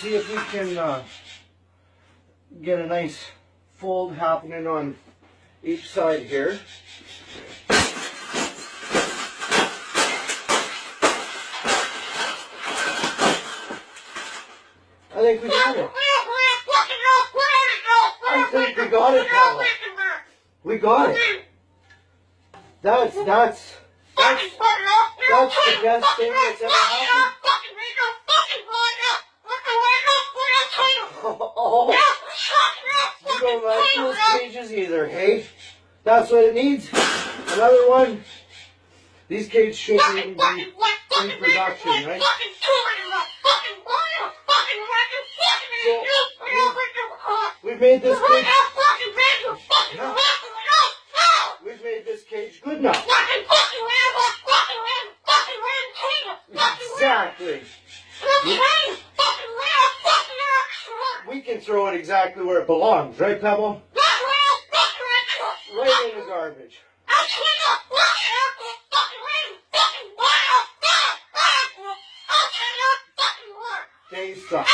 see if we can get a nice fold happening on each side here. I think we got it. I think we got it, Pavel. We got it. That's the best thing that's ever happened. Oh, you don't like those cages either, hey? That's what it needs. Another one. These cages shouldn't even be in production, right? So, we've made this cage. Yeah. We've made this cage good now. Exactly. We can throw it exactly where it belongs, right, Pebble? Right in the garbage. They suck.